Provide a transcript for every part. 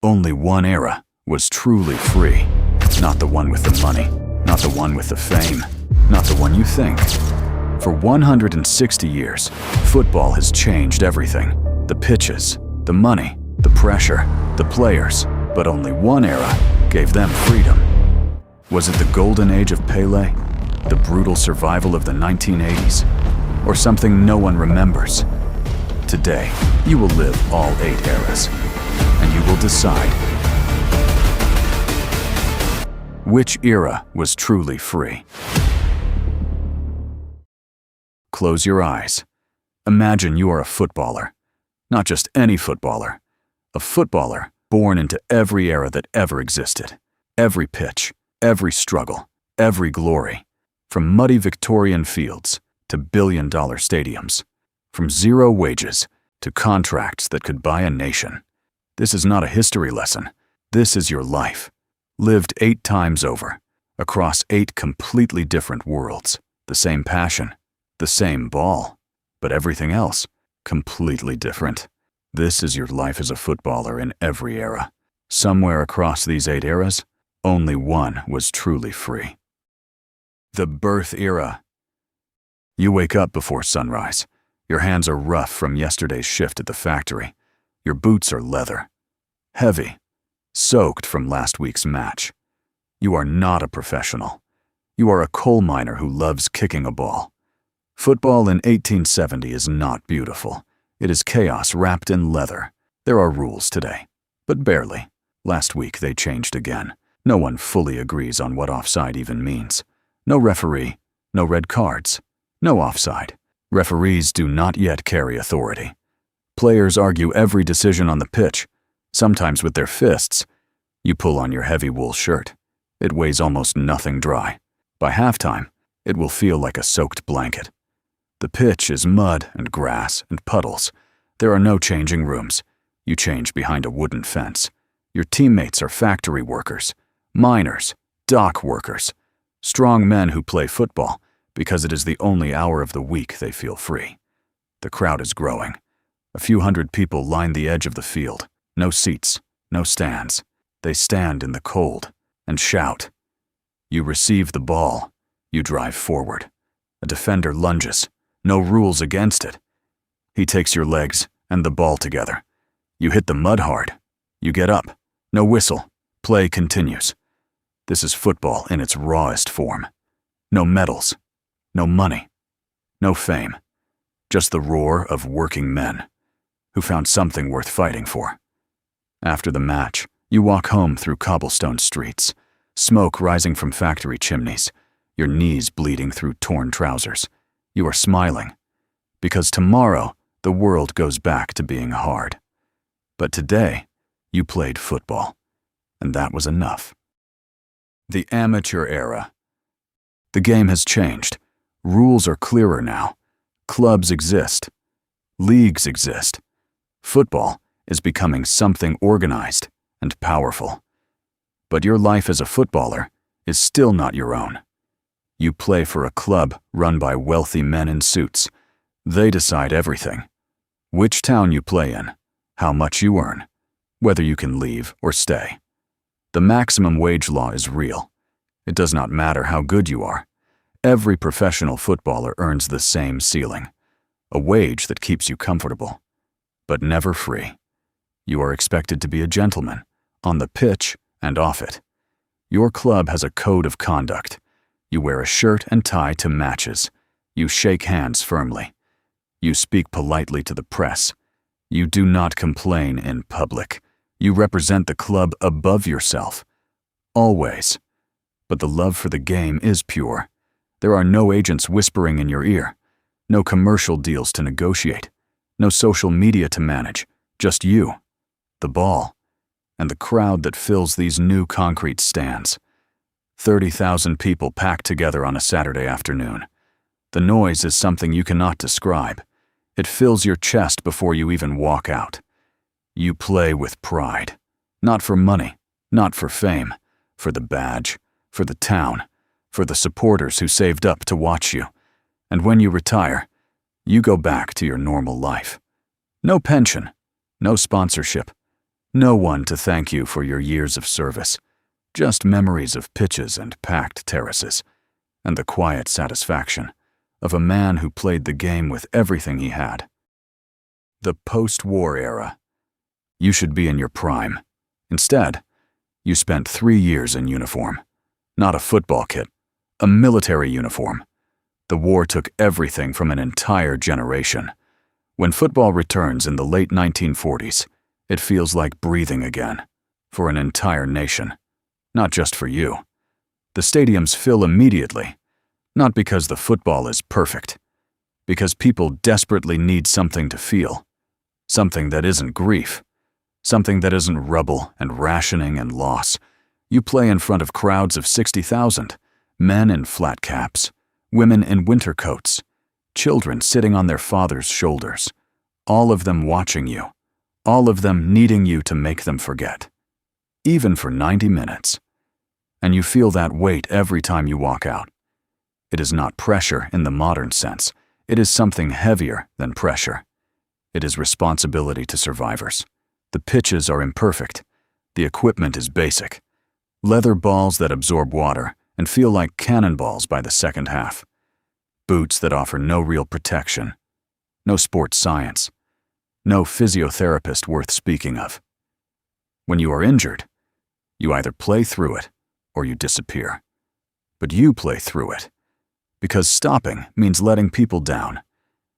Only one era was truly free. Not the one with the money, not the one with the fame, not the one you think. For 160 years, football has changed everything. The pitches, the money, the pressure, the players, but only one era gave them freedom. Was it the golden age of Pelé, the brutal survival of the 1980s, or something no one remembers? Today, you will live all 8 eras, and you will decide which era was truly free. Close your eyes. Imagine you are a footballer. Not just any footballer. A footballer born into every era that ever existed. Every pitch, every struggle, every glory. From muddy Victorian fields to billion-dollar stadiums. From zero wages to contracts that could buy a nation. This is not a history lesson. This is your life. Lived 8 times over, across 8 completely different worlds. The same passion, the same ball, but everything else completely different. This is your life as a footballer in every era. Somewhere across these 8 eras, only one was truly free. The birth era. You wake up before sunrise. Your hands are rough from yesterday's shift at the factory. Your boots are leather, heavy, soaked from last week's match. You are not a professional. You are a coal miner who loves kicking a ball. Football in 1870 is not beautiful. It is chaos wrapped in leather. There are rules today, but barely. Last week they changed again. No one fully agrees on what offside even means. No referee, no red cards, no offside. Referees do not yet carry authority. Players argue every decision on the pitch, sometimes with their fists. You pull on your heavy wool shirt. It weighs almost nothing dry. By halftime, it will feel like a soaked blanket. The pitch is mud and grass and puddles. There are no changing rooms. You change behind a wooden fence. Your teammates are factory workers, miners, dock workers, strong men who play football because it is the only hour of the week they feel free. The crowd is growing. A few hundred people line the edge of the field. No seats, no stands. They stand in the cold and shout. You receive the ball. You drive forward. A defender lunges. No rules against it. He takes your legs and the ball together. You hit the mud hard. You get up. No whistle. Play continues. This is football in its rawest form. No medals. No money. No fame. Just the roar of working men who found something worth fighting for. After the match, you walk home through cobblestone streets, smoke rising from factory chimneys, your knees bleeding through torn trousers. You are smiling, because tomorrow the world goes back to being hard. But today, you played football, and that was enough. The amateur era. The game has changed. Rules are clearer now. Clubs exist. Leagues exist. Football is becoming something organized and powerful. But your life as a footballer is still not your own. You play for a club run by wealthy men in suits. They decide everything. Which town you play in, how much you earn, whether you can leave or stay. The maximum wage law is real. It does not matter how good you are. Every professional footballer earns the same ceiling, a wage that keeps you comfortable, but never free. You are expected to be a gentleman, on the pitch and off it. Your club has a code of conduct. You wear a shirt and tie to matches. You shake hands firmly. You speak politely to the press. You do not complain in public. You represent the club above yourself. Always. But the love for the game is pure. There are no agents whispering in your ear, no commercial deals to negotiate, no social media to manage, just you, the ball, and the crowd that fills these new concrete stands. 30,000 people packed together on a Saturday afternoon. The noise is something you cannot describe. It fills your chest before you even walk out. You play with pride, not for money, not for fame, for the badge, for the town, for the supporters who saved up to watch you. And when you retire, you go back to your normal life. No pension, no sponsorship, No one to thank you for your years of service, just memories of pitches and packed terraces, and the quiet satisfaction of a man who played the game with everything he had. The post-war era. You should be in your prime. Instead, you spent 3 years in uniform. Not a football kit, a military uniform. The war took everything from an entire generation. When football returns in the late 1940s, it feels like breathing again, for an entire nation, not just for you. The stadiums fill immediately, not because the football is perfect, because people desperately need something to feel, something that isn't grief, something that isn't rubble and rationing and loss. You play in front of crowds of 60,000, men in flat caps, women in winter coats, children sitting on their fathers' shoulders, all of them watching you, all of them needing you to make them forget, even for 90 minutes. And you feel that weight every time you walk out. It is not pressure in the modern sense. It is something heavier than pressure. It is responsibility to survivors. The pitches are imperfect. The equipment is basic. Leather balls that absorb water and feel like cannonballs by the second half. Boots that offer no real protection. No sports science. No physiotherapist worth speaking of. When you are injured, you either play through it or you disappear. But you play through it, because stopping means letting people down,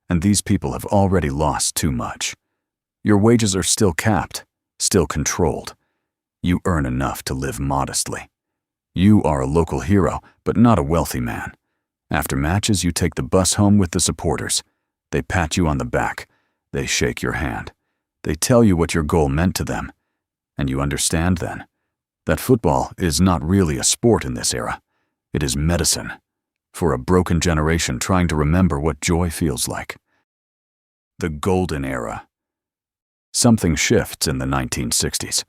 and these people have already lost too much. Your wages are still capped, still controlled. You earn enough to live modestly. You are a local hero, but not a wealthy man. After matches, you take the bus home with the supporters. They pat you on the back. They shake your hand. They tell you what your goal meant to them. And you understand then that football is not really a sport in this era. It is medicine for a broken generation trying to remember what joy feels like. The golden era. Something shifts in the 1960s.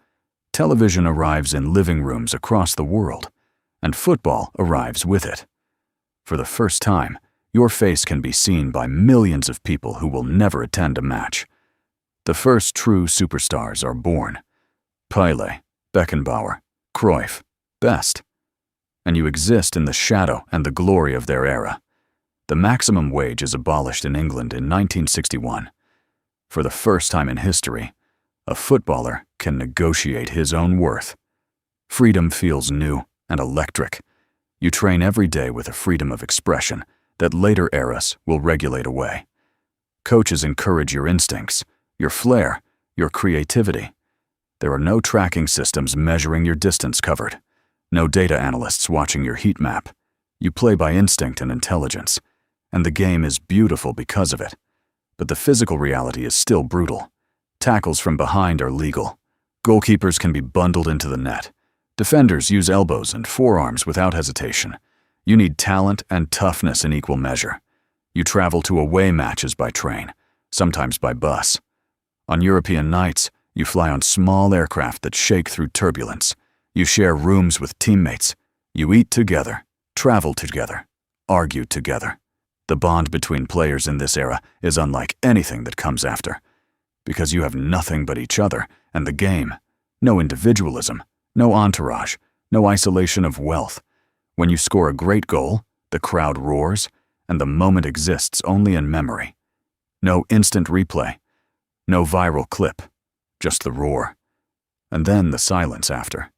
Television arrives in living rooms across the world, and football arrives with it. For the first time, your face can be seen by millions of people who will never attend a match. The first true superstars are born. Pelé, Beckenbauer, Cruyff, Best. And you exist in the shadow and the glory of their era. The maximum wage is abolished in England in 1961. For the first time in history, a footballer can negotiate his own worth. Freedom feels new and electric. You train every day with a freedom of expression that later eras will regulate away. Coaches encourage your instincts, your flair, your creativity. There are no tracking systems measuring your distance covered, no data analysts watching your heat map. You play by instinct and intelligence, and the game is beautiful because of it. But the physical reality is still brutal. Tackles from behind are legal. Goalkeepers can be bundled into the net. Defenders use elbows and forearms without hesitation. You need talent and toughness in equal measure. You travel to away matches by train, sometimes by bus. On European nights, you fly on small aircraft that shake through turbulence. You share rooms with teammates. You eat together, travel together, argue together. The bond between players in this era is unlike anything that comes after, because you have nothing but each other and the game. No individualism, no entourage, no isolation of wealth. When you score a great goal, the crowd roars, and the moment exists only in memory. No instant replay, no viral clip, just the roar, and then the silence after.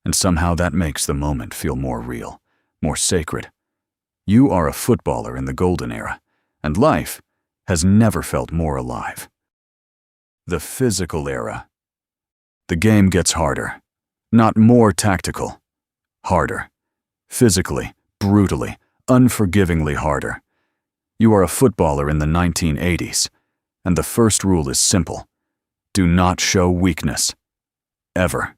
And somehow that makes the moment feel more real, more sacred. You are a footballer in the golden era, and life has never felt more alive. The physical era. The game gets harder, not more tactical, harder. Physically, brutally, unforgivingly harder. You are a footballer in the 1980s, and the first rule is simple. Do not show weakness. Ever.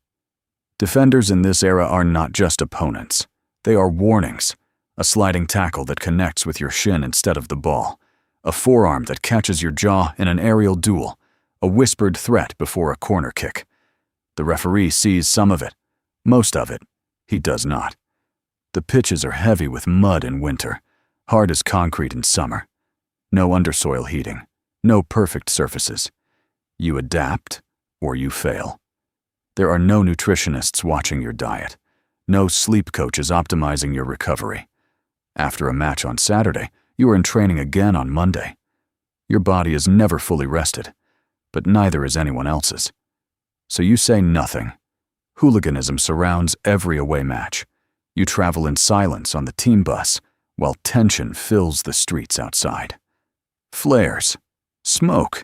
Defenders in this era are not just opponents. They are warnings. A sliding tackle that connects with your shin instead of the ball. A forearm that catches your jaw in an aerial duel. A whispered threat before a corner kick. The referee sees some of it. Most of it, he does not. The pitches are heavy with mud in winter, hard as concrete in summer. No undersoil heating, no perfect surfaces. You adapt or you fail. There are no nutritionists watching your diet, no sleep coaches optimizing your recovery. After a match on Saturday, you are in training again on Monday. Your body is never fully rested, but neither is anyone else's. So you say nothing. Hooliganism surrounds every away match. You travel in silence on the team bus, while tension fills the streets outside. Flares, smoke,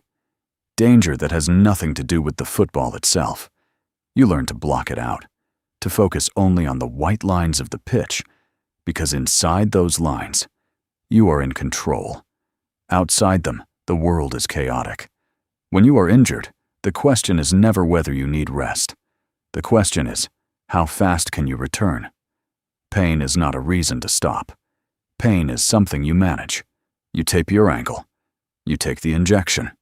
danger that has nothing to do with the football itself. You learn to block it out, to focus only on the white lines of the pitch, because inside those lines, you are in control. Outside them, the world is chaotic. When you are injured, the question is never whether you need rest. The question is, how fast can you return? Pain is not a reason to stop. Pain is something you manage. You tape your ankle. You take the injection.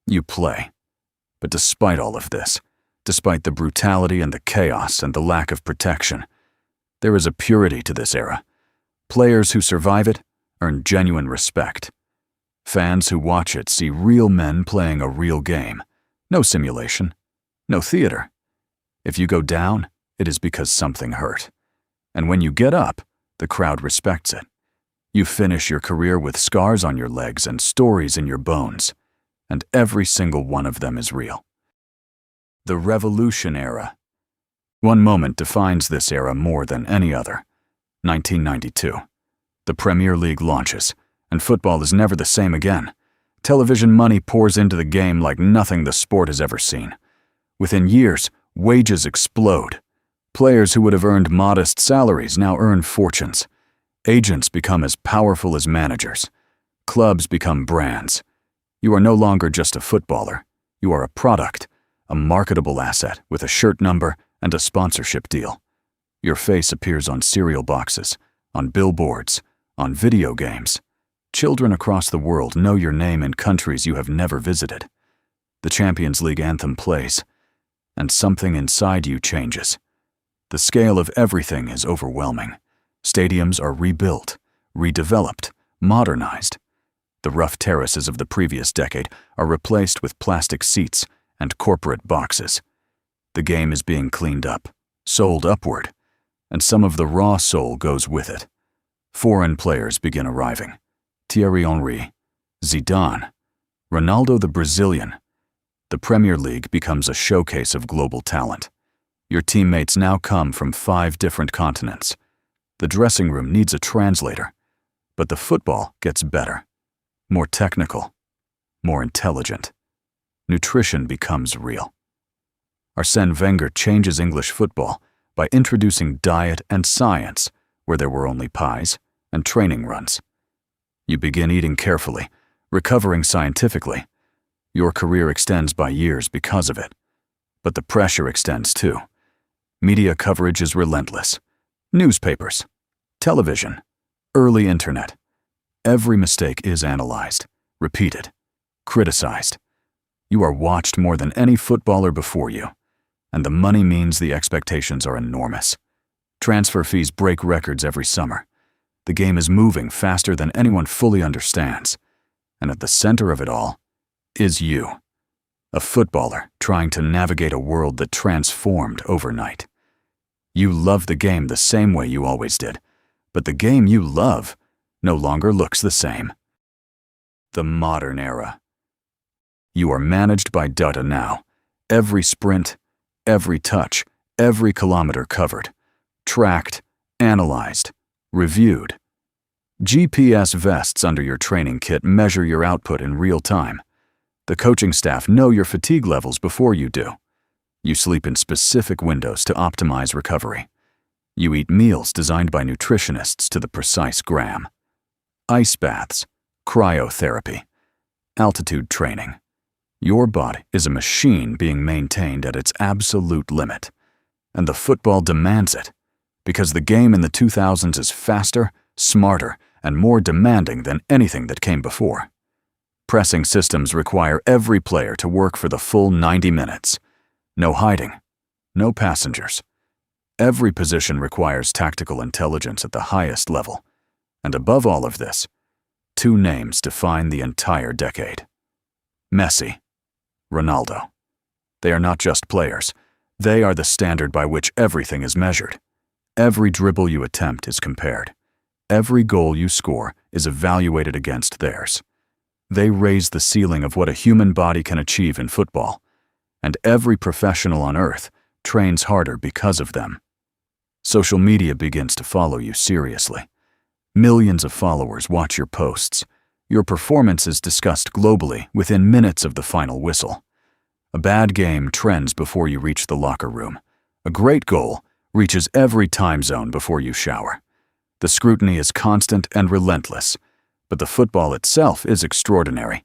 You play. But despite all of this, despite the brutality and the chaos and the lack of protection, there is a purity to this era. Players who survive it earn genuine respect. Fans who watch it see real men playing a real game. No simulation. No theater. If you go down, it is because something hurt. And when you get up, the crowd respects it. You finish your career with scars on your legs and stories in your bones, and every single one of them is real. The Revolution era. One moment defines this era more than any other. 1992. The Premier League launches, and football is never the same again. Television money pours into the game like nothing the sport has ever seen. Within years, wages explode. Players who would have earned modest salaries now earn fortunes. Agents become as powerful as managers. Clubs become brands. You are no longer just a footballer. You are a product, a marketable asset with a shirt number and a sponsorship deal. Your face appears on cereal boxes, on billboards, on video games. Children across the world know your name in countries you have never visited. The Champions League anthem plays, and something inside you changes. The scale of everything is overwhelming. Stadiums are rebuilt, redeveloped, modernized. The rough terraces of the previous decade are replaced with plastic seats and corporate boxes. The game is being cleaned up, sold upward, and some of the raw soul goes with it. Foreign players begin arriving. Thierry Henry, Zidane, Ronaldo the Brazilian. The Premier League becomes a showcase of global talent. Your teammates now come from 5 different continents. The dressing room needs a translator, but the football gets better, more technical, more intelligent. Nutrition becomes real. Arsène Wenger changes English football by introducing diet and science where there were only pies and training runs. You begin eating carefully, recovering scientifically. Your career extends by years because of it. But the pressure extends too. Media coverage is relentless. Newspapers, television, early internet. Every mistake is analyzed, repeated, criticized. You are watched more than any footballer before you, and the money means the expectations are enormous. Transfer fees break records every summer. The game is moving faster than anyone fully understands, and at the center of it all is you, a footballer trying to navigate a world that transformed overnight. You love the game the same way you always did, but the game you love no longer looks the same. The modern era. You are managed by data now. Every sprint, every touch, every kilometer covered, tracked, analyzed, reviewed. GPS vests under your training kit measure your output in real time. The coaching staff know your fatigue levels before you do. You sleep in specific windows to optimize recovery. You eat meals designed by nutritionists to the precise gram. Ice baths, cryotherapy, altitude training. Your body is a machine being maintained at its absolute limit. And the football demands it, because the game in the 2000s is faster, smarter, and more demanding than anything that came before. Pressing systems require every player to work for the full 90 minutes. No hiding, no passengers. Every position requires tactical intelligence at the highest level. And above all of this, 2 names define the entire decade. Messi, Ronaldo. They are not just players. They are the standard by which everything is measured. Every dribble you attempt is compared. Every goal you score is evaluated against theirs. They raise the ceiling of what a human body can achieve in football, and every professional on earth trains harder because of them. Social media begins to follow you seriously. Millions of followers watch your posts. Your performance is discussed globally within minutes of the final whistle. A bad game trends before you reach the locker room. A great goal reaches every time zone before you shower. The scrutiny is constant and relentless, but the football itself is extraordinary.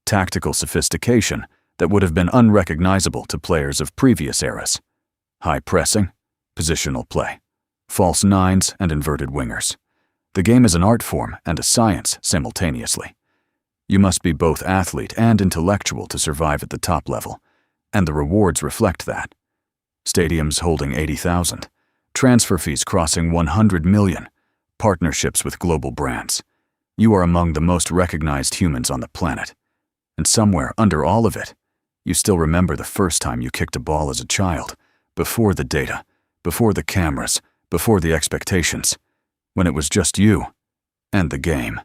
Tactical sophistication that would have been unrecognizable to players of previous eras. High pressing, positional play, false nines and inverted wingers. The game is an art form and a science simultaneously. You must be both athlete and intellectual to survive at the top level, and the rewards reflect that. Stadiums holding 80,000, transfer fees crossing 100 million, partnerships with global brands. You are among the most recognized humans on the planet. And somewhere under all of it, you still remember the first time you kicked a ball as a child, before the data, before the cameras, before the expectations, when it was just you and the game,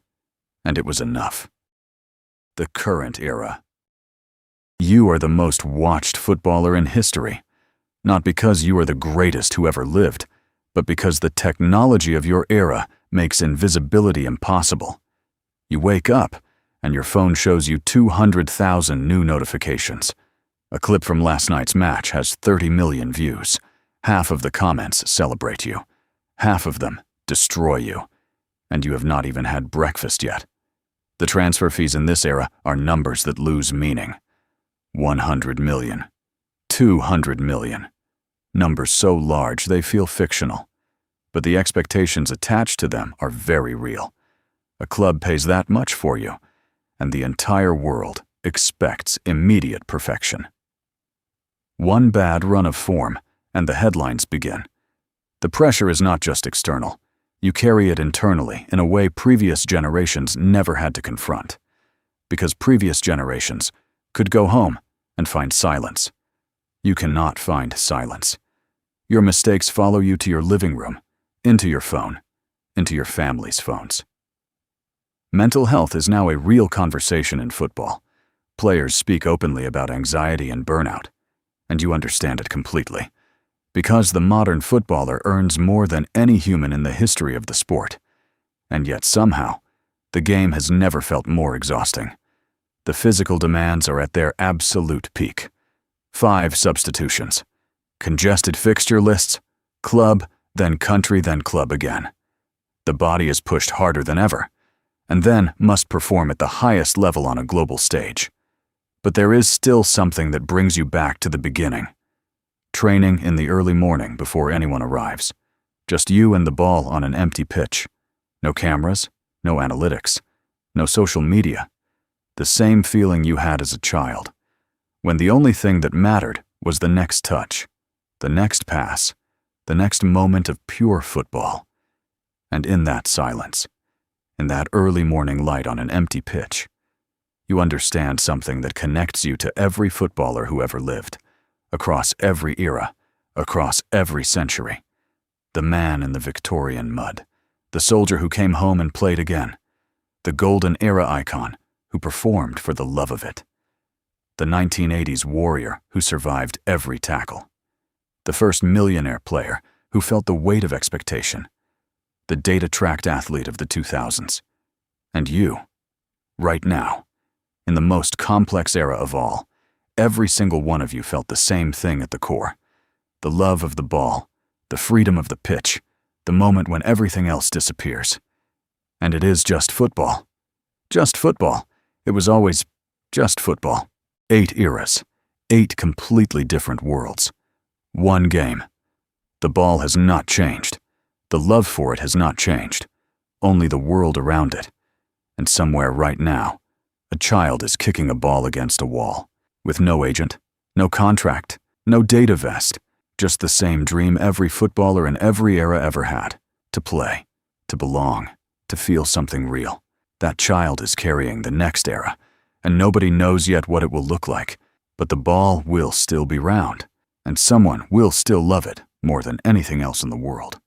and it was enough. The current era. You are the most watched footballer in history, not because you are the greatest who ever lived, but because the technology of your era makes invisibility impossible. You wake up, and your phone shows you 200,000 new notifications. A clip from last night's match has 30 million views. Half of the comments celebrate you. Half of them destroy you. And you have not even had breakfast yet. The transfer fees in this era are numbers that lose meaning. 100 million. 200 million. Numbers so large they feel fictional. But the expectations attached to them are very real. A club pays that much for you, and the entire world expects immediate perfection. One bad run of form, and the headlines begin. The pressure is not just external. You carry it internally in a way previous generations never had to confront. Because previous generations could go home and find silence. You cannot find silence. Your mistakes follow you to your living room, into your phone, into your family's phones. Mental health is now a real conversation in football. Players speak openly about anxiety and burnout, and you understand it completely. Because the modern footballer earns more than any human in the history of the sport. And yet somehow, the game has never felt more exhausting. The physical demands are at their absolute peak. 5 substitutions. Congested fixture lists, club, then country, then club again. The body is pushed harder than ever, and then must perform at the highest level on a global stage. But there is still something that brings you back to the beginning. Training in the early morning before anyone arrives. Just you and the ball on an empty pitch. No cameras, no analytics, no social media. The same feeling you had as a child, when the only thing that mattered was the next touch, the next pass, the next moment of pure football. And in that silence, in that early morning light on an empty pitch, you understand something that connects you to every footballer who ever lived, across every era, across every century. The man in the Victorian mud, the soldier who came home and played again, the golden era icon who performed for the love of it, the 1980s warrior who survived every tackle, the first millionaire player who felt the weight of expectation, the data-tracked athlete of the 2000s, and you, right now, in the most complex era of all. Every single one of you felt the same thing at the core. The love of the ball, the freedom of the pitch, the moment when everything else disappears. And it is just football. Just football. It was always just football. 8 eras. 8 completely different worlds. One game. The ball has not changed. The love for it has not changed. Only the world around it. And somewhere right now, a child is kicking a ball against a wall. With no agent, no contract, no data vest, just the same dream every footballer in every era ever had, to play, to belong, to feel something real. That child is carrying the next era, and nobody knows yet what it will look like, but the ball will still be round. and someone will still love it more than anything else in the world.